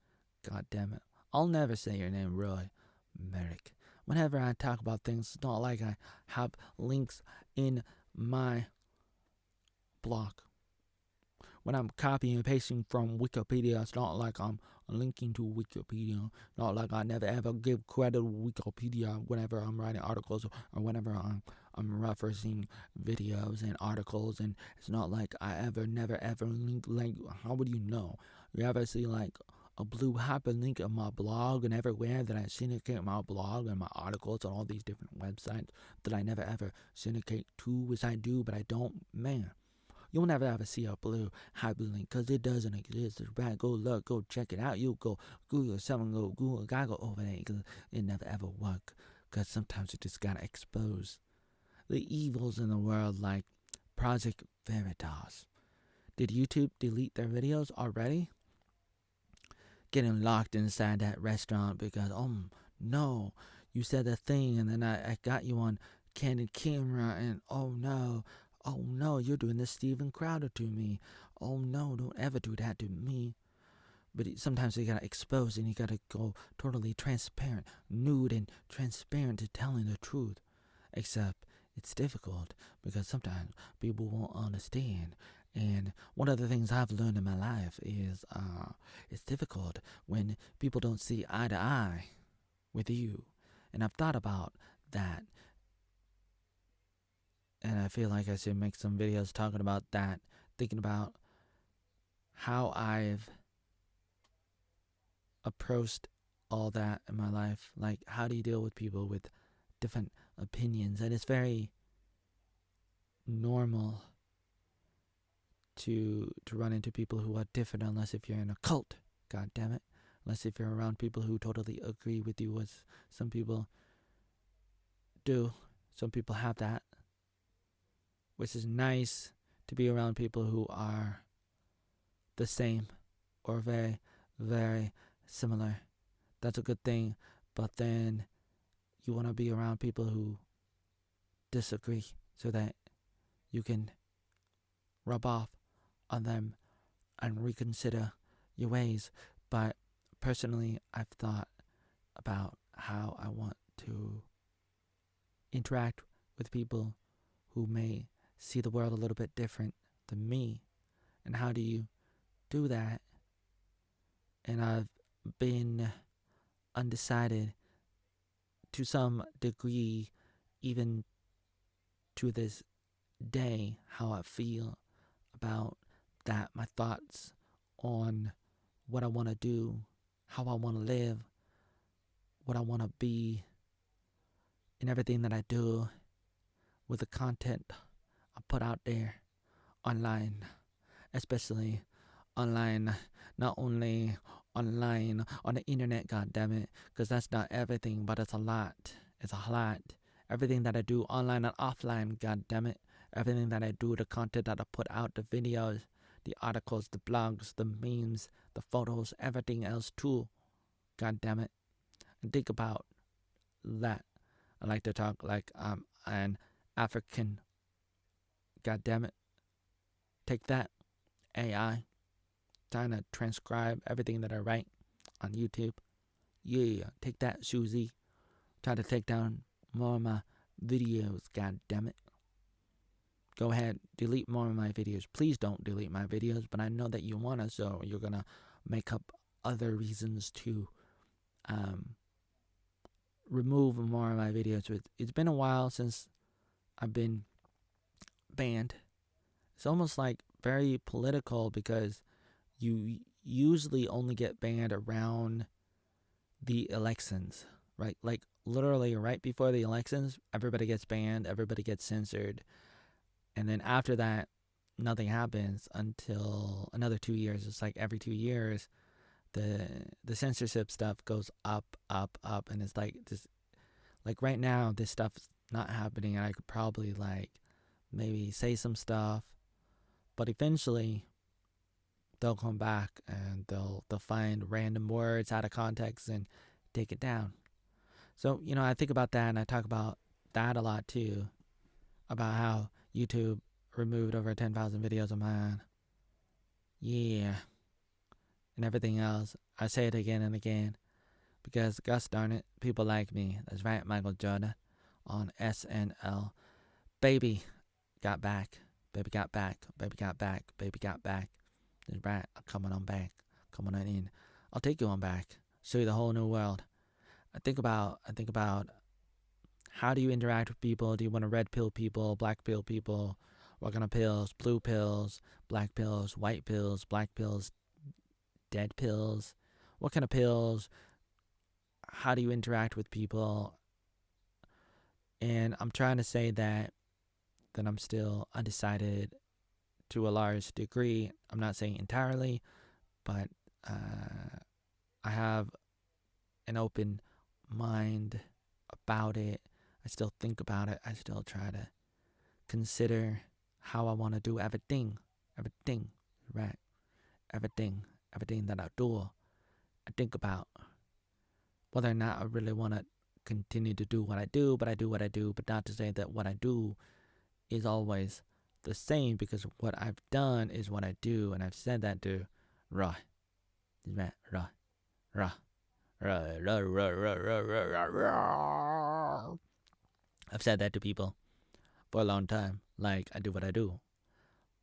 God damn it. I'll never say your name, Roy Merrick. Whenever I talk about things, it's not like I have links in my blog. When I'm copying and pasting from Wikipedia, it's not like I'm linking to Wikipedia. Not like I never ever give credit to Wikipedia whenever I'm writing articles or whenever I'm referencing videos and articles. And it's not like I never ever link. Like, how would you know? You ever see like a blue hyperlink in my blog and everywhere that I syndicate my blog and my articles on all these different websites that I never ever syndicate to, which I do, but I don't, man. You'll never ever see a blue hyperlink because it doesn't exist. It's bad. Go look, go check it out. You go Google someone, go Google, gotta go over there because it never ever work. Because sometimes you just gotta expose the evils in the world, like Project Veritas. Did YouTube delete their videos already? Getting locked inside that restaurant because, oh no, you said a thing and then I got you on candid camera and oh no, you're doing this Steven Crowder to me. Oh no, don't ever do that to me. But sometimes you gotta expose and you gotta go totally transparent, nude and transparent to telling the truth. Except it's difficult because sometimes people won't understand. And one of the things I've learned in my life is it's difficult when people don't see eye to eye with you. And I've thought about that. And I feel like I should make some videos talking about that, thinking about how I've approached all that in my life. Like, how do you deal with people with different opinions? And it's very normal to run into people who are different, unless if you're in a cult, god damn it. Unless if you're around people who totally agree with you, as some people do. Some people have that. Which is nice to be around people who are the same or very, very similar. That's a good thing. But then you want to be around people who disagree so that you can rub off on them and reconsider your ways. But personally, I've thought about how I want to interact with people who may see the world a little bit different than me. And how do you do that? And I've been undecided to some degree, even to this day, how I feel about that, my thoughts on what I want to do, how I want to live, what I want to be, and everything that I do with the content I put out there online, especially online, not only online on the internet, goddammit, because that's not everything, but it's a lot. It's a lot. Everything that I do online and offline, goddammit. Everything that I do, the content that I put out, the videos, the articles, the blogs, the memes, the photos, everything else too, goddammit. And think about that. I like to talk like I'm an African, goddammit. Take that, AI. Trying to transcribe everything that I write on YouTube. Yeah, take that, Susie. Try to take down more of my videos, goddammit. Go ahead, delete more of my videos. Please don't delete my videos, but I know that you wanna, so you're gonna make up other reasons to remove more of my videos. It's been a while since I've been banned. It's almost like very political because you usually only get banned around the elections, right? Like literally right before the elections, everybody gets banned, everybody gets censored. And then after that, nothing happens until another 2 years. It's like every 2 years, the censorship stuff goes up, and it's like this, Like right now, this stuff's not happening, and I could probably like maybe say some stuff, but eventually they'll come back and they'll find random words out of context and take it down. So, I think about that, and I talk about that a lot too, about how YouTube removed over 10,000 videos of mine. Yeah. And everything else. I say it again and again because, gosh darn it, people like me. That's right, Michael Jordan on SNL. Baby got back. Baby got back. Baby got back. Baby got back. That's right. I'm coming on back. Coming on in. I'll take you on back. Show you the whole new world. I think about how do you interact with people? Do you want to red pill people, black pill people? What kind of pills? Blue pills, black pills, white pills, black pills, dead pills? What kind of pills? How do you interact with people? And I'm trying to say that I'm still undecided to a large degree. I'm not saying entirely, but I have an open mind about it. I still think about it. I still try to consider how I want to do everything, right? Everything that I do. I think about whether or not I really want to continue to do what I do, but I do what I do, but not to say that what I do is always the same, because what I've done is what I do, and I've said that to I've said that to people for a long time. Like, I do what I do.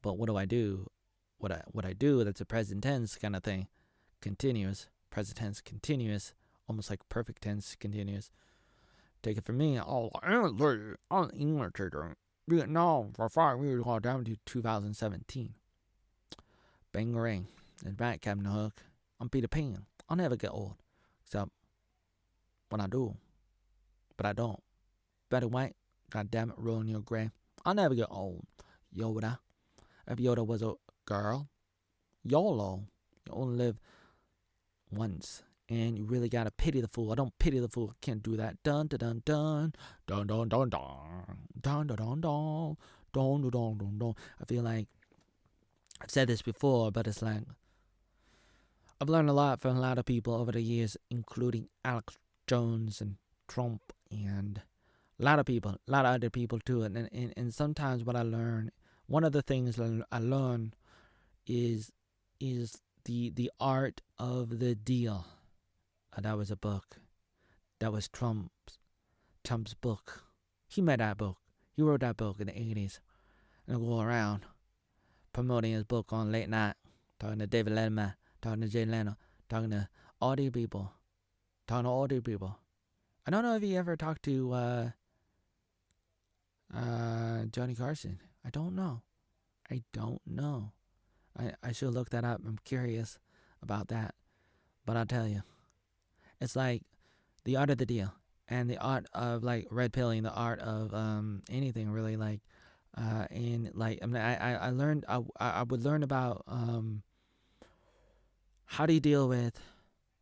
But what do I do? What I do, that's a present tense kind of thing. Continuous. Present tense continuous. Almost like perfect tense continuous. Take it from me. I'm an English teacher. Vietnam for 5 years all down to 2017. Bang ring. And back Captain Hook. I'm Peter Pan. I'll never get old. Except when I do. But I don't. Betty White, goddamn it, ruin your grave. I'll never get old. Yoda. If Yoda was a girl, YOLO. You only live once. And you really gotta pity the fool. I don't pity the fool. I can't do that. Dun dun dun dun. Dun dun dun dun. Dun dun dun dun. Dun dun dun dun dun. I feel like I've said this before, but it's like I've learned a lot from a lot of people over the years, including Alex Jones and Trump and a lot of people, a lot of other people too. And sometimes what I learn, one of the things I learn is the art of the deal. That was a book. That was Trump's book. He made that book. He wrote that book in the 80s. And go around promoting his book on late night, talking to David Letterman, talking to Jay Leno, talking to all these people. I don't know if he ever talked to Johnny Carson. I don't know. I should look that up. I'm curious about that. But I'll tell you. It's like the art of the deal and the art of like red pilling, the art of anything really, like and like I learned I would learn about how do you deal with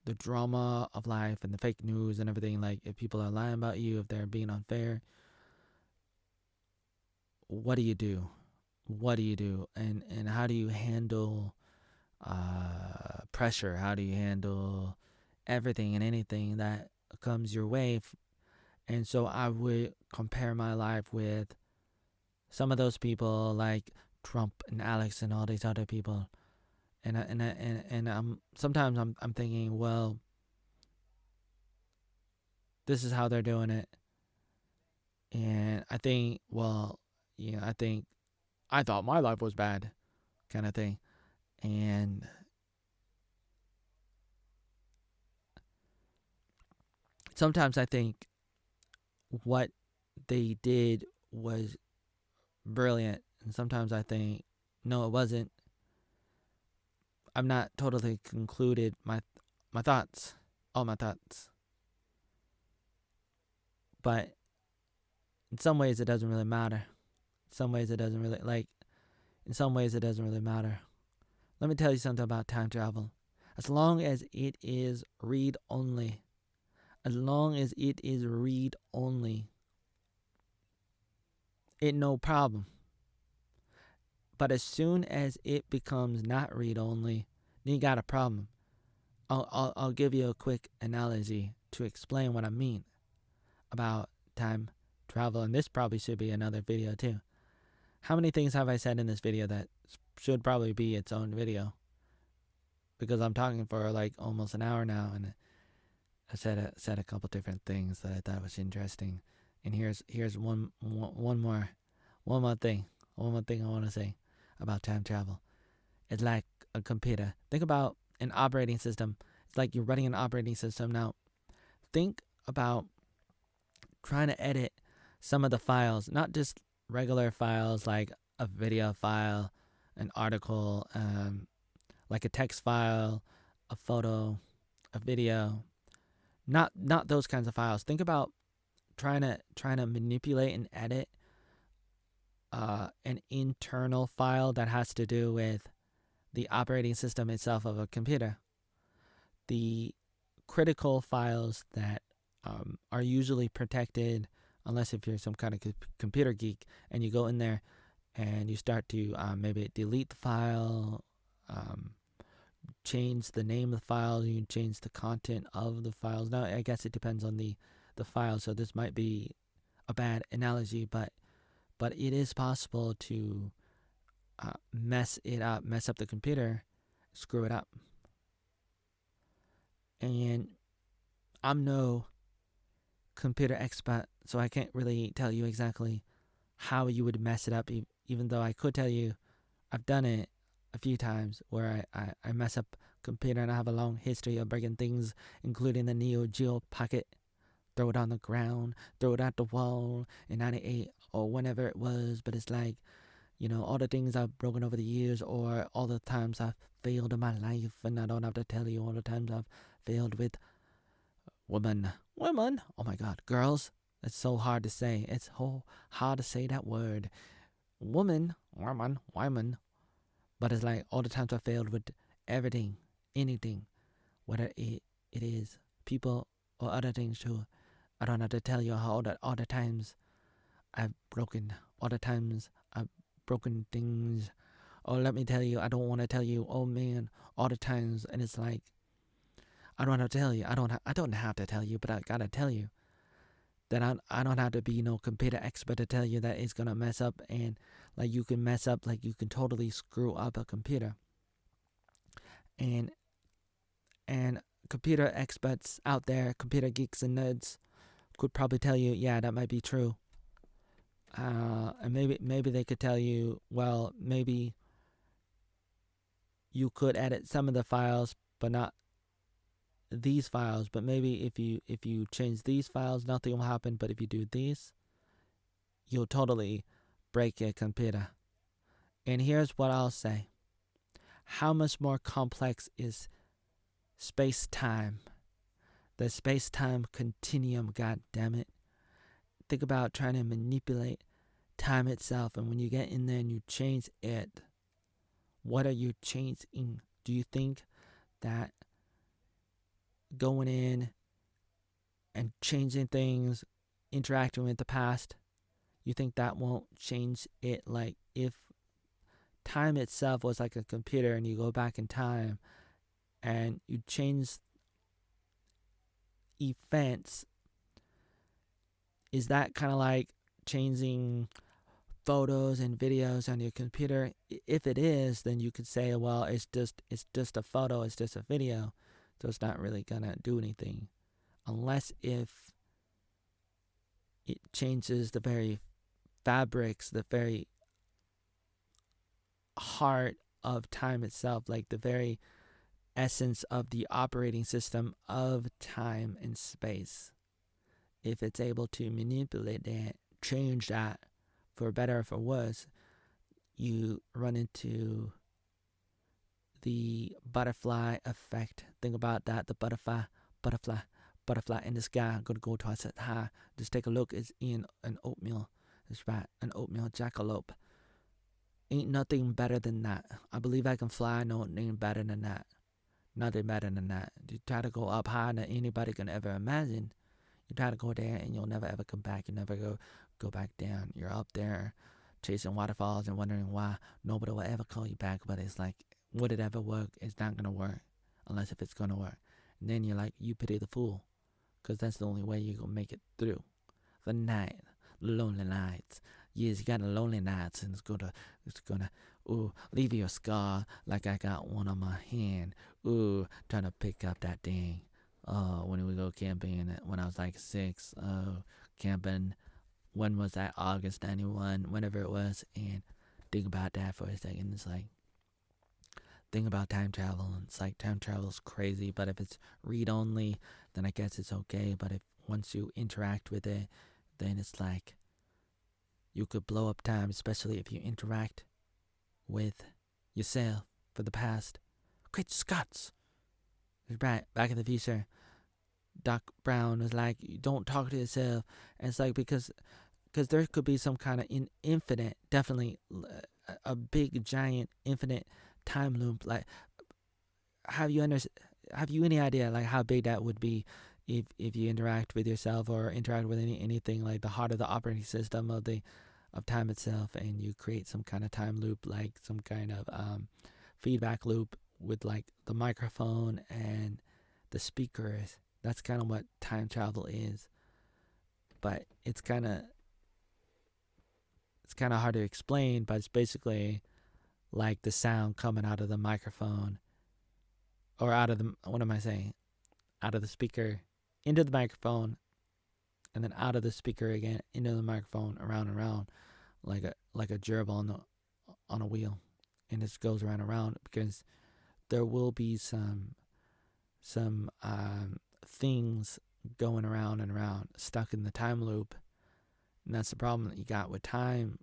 the drama of life and the fake news and everything. Like, if people are lying about you, if they're being unfair, what do you do? And how do you handle pressure? How do you handle everything and anything that comes your way? And so I would compare my life with some of those people, like Trump and Alex and all these other people. And sometimes I'm thinking, well, this is how they're doing it. And I think, well, I thought my life was bad, kind of thing. And sometimes I think what they did was brilliant, and sometimes I think, no, it wasn't. I'm not totally concluded my thoughts, all my thoughts. But in some ways, it doesn't really matter. In some ways, it doesn't really matter. Let me tell you something about time travel. As long as it is read only, As long as it is read only, it no problem. But as soon as it becomes not read only, then you got a problem. I'll give you a quick analogy to explain what I mean about time travel, and this probably should be another video too. How many things have I said in this video that should probably be its own video? Because I'm talking for like almost an hour now, and I said a couple different things that I thought was interesting. And here's one more thing I want to say about time travel. It's like a computer. Think about an operating system. It's like you're running an operating system. Now, think about trying to edit some of the files, not just regular files like a video file, an article, like a text file, a photo, a video. Not those kinds of files. Think about trying to manipulate and edit an internal file that has to do with the operating system itself of a computer. The critical files that are usually protected, unless if you're some kind of computer geek and you go in there and you start to maybe delete the file, change the name of the file, you can change the content of the files. Now, I guess it depends on the file, so this might be a bad analogy, but it is possible to mess it up, mess up the computer, screw it up. And I'm no computer expert, so I can't really tell you exactly how you would mess it up, even though I could tell you I've done it a few times where I mess up computer, and I have a long history of breaking things, including the Neo Geo Pocket. Throw it on the ground, throw it at the wall in 98 or whenever it was. But it's like, all the things I've broken over the years, or all the times I've failed in my life, and I don't have to tell you all the times I've failed with women. Oh my God, girls. It's so hard to say. It's so hard to say that word. Woman. But it's like all the times I failed with everything, anything, whether it is people or other things too. I don't have to tell you how all the times I've broken, all the times I've broken things. Or let me tell you, I don't want to tell you, oh man, all the times. And it's like, I don't have to tell you. I don't have to tell you, but I gotta tell you that I don't have to be no computer expert to tell you that it's gonna mess up, and like you can mess up, like you can totally screw up a computer. And computer experts out there, computer geeks and nerds, could probably tell you, yeah, that might be true. And maybe they could tell you, well, maybe you could edit some of the files, but not these files. But maybe if you change these files, nothing will happen. But if you do these, you'll totally break your computer. And here's what I'll say. How much more complex is space-time? The space-time continuum, god damn it. Think about trying to manipulate time itself, and when you get in there and you change it, what are you changing? Do you think that going in and changing things, interacting with the past, you think that won't change it? Like if time itself was like a computer and you go back in time and you change events, is that kind of like changing photos and videos on your computer? If it is, then you could say, well, it's just a photo, it's just a video, so it's not really gonna do anything, unless if it changes the very fabrics, the very heart of time itself, like the very essence of the operating system of time and space. If it's able to manipulate that, change that, for better or for worse, you run into the butterfly effect. Think about that, the butterfly in the sky. I'm gonna go towards it high. Just take a look. It's in an oatmeal. That's right, an oatmeal jackalope. Ain't nothing better than that. I believe I can fly. No, ain't better than that. Nothing better than that. You try to go up higher than anybody can ever imagine. You try to go there and you'll never ever come back. You never go back down. You're up there chasing waterfalls and wondering why nobody will ever call you back. But it's like, would it ever work? It's not gonna work unless if it's gonna work. And then you're like, you pity the fool, because that's the only way you're gonna make it through the night, lonely nights. Yes, you got a lonely nights, and it's gonna leave you a scar like I got one on my hand. Trying to pick up that thing. When we go camping when I was like 6. Camping. When was that? August 91, whenever it was. And think about that for a second. It's like, think about time travel. And it's like, time travel is crazy. But if it's read only, then I guess it's okay. But if once you interact with it, then it's like, you could blow up time, especially if you interact with yourself for the past. Great Scots! Right, Back in the Future, Doc Brown was like, you don't talk to yourself. And it's like, because there could be some kind of infinite, definitely a big, giant, infinite time loop. Like, have you any idea like how big that would be if you interact with yourself or interact with anything like the heart of the operating system of time itself, and you create some kind of time loop, like some kind of feedback loop with like the microphone and the speakers. That's kind of what time travel is. But it's kind of hard to explain, but it's basically like the sound coming out of the microphone, or out of the, what am I saying? Out of the speaker into the microphone, and then out of the speaker again into the microphone, around and around, like a gerbil on a wheel, and it goes around and around, because there will be some things going around and around, stuck in the time loop. And that's the problem that you got with time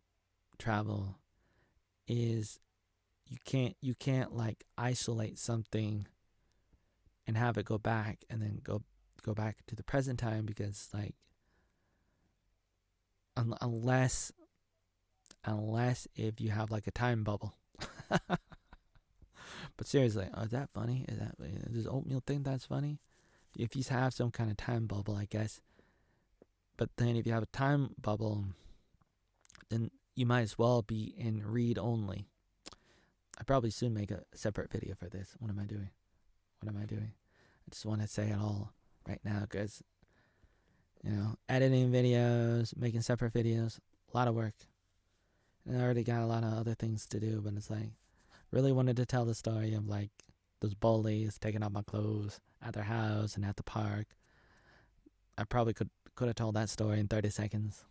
travel, is you can't like isolate something and have it go back and then go back to the present time, because like unless if you have like a time bubble. But seriously, is that funny? Does Oatmeal think that's funny? If you have some kind of time bubble, I guess. But then if you have a time bubble, then you might as well be in read only. I probably soon make a separate video for this. What am I doing? I just want to say it all right now, because, editing videos, making separate videos, a lot of work. And I already got a lot of other things to do, but it's like, really wanted to tell the story of like those bullies taking off my clothes at their house and at the park. I probably could have told that story in 30 seconds,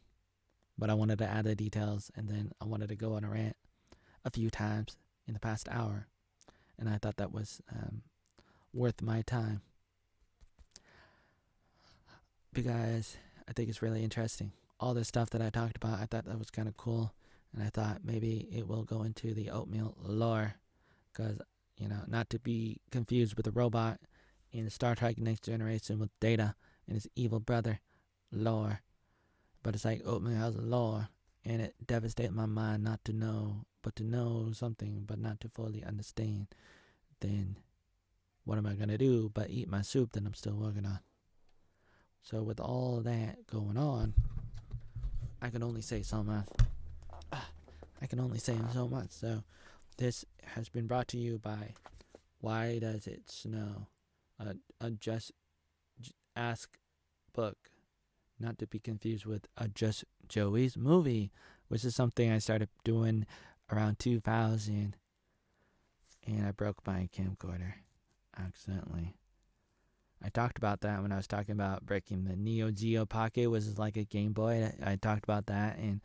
but I wanted to add the details, and then I wanted to go on a rant a few times in the past hour, and I thought that was worth my time, because I think it's really interesting. All this stuff that I talked about, I thought that was kind of cool. And I thought maybe it will go into the Oatmeal lore, because, not to be confused with the robot in Star Trek Next Generation with Data and his evil brother, lore. But it's like Oatmeal has a lore, and it devastated my mind not to know, but to know something, but not to fully understand. Then what am I going to do but eat my soup that I'm still working on? So with all of that going on, I can only say so much. So this has been brought to you by Why Does It Snow? A Just Ask book, not to be confused with a Just Joey's movie, which is something I started doing around 2000, and I broke my camcorder accidentally. I talked about that when I was talking about breaking the Neo Geo Pocket, which is like a Game Boy. I talked about that, and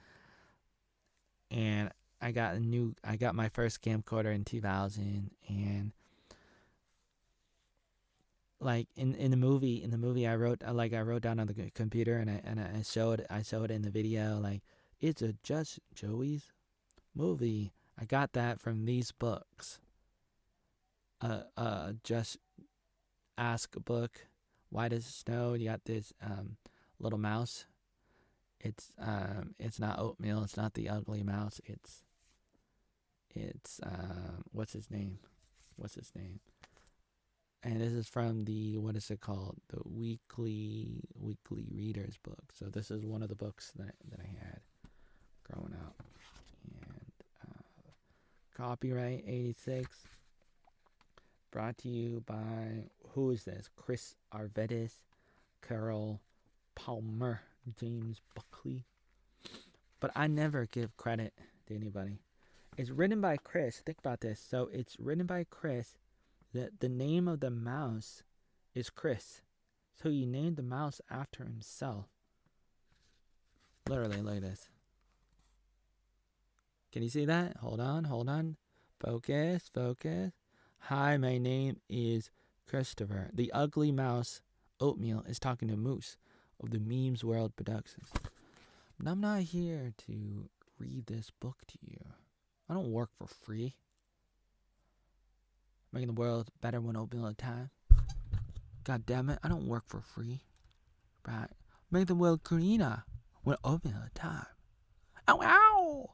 I got my first camcorder in 2000, and like in the movie I wrote down on the computer, and I showed in the video, like, it's a Just Joey's movie. I got that from these books. Just Ask book. Why Does It Snow? You got this little mouse. It's not Oatmeal. It's not the ugly mouse. It's what's his name? And this is from the, what is it called? The weekly readers book. So this is one of the books that I had growing up. And copyright 86. Brought to you by, who is this? Chris Arvedis, Carol Palmer, James Buckley. But I never give credit to anybody. It's written by Chris. Think about this. So it's written by Chris. The name of the mouse is Chris. So he named the mouse after himself. Literally like this. Can you see that? Hold on. Focus. Hi, my name is Christopher. The ugly mouse, Oatmeal, is talking to Moose of the Memes World Productions. But I'm not here to read this book to you. I don't work for free. Making the world better one oatmeal at a time. God damn it, I don't work for free. Right? Make the world greener one oatmeal at a time. Ow, ow!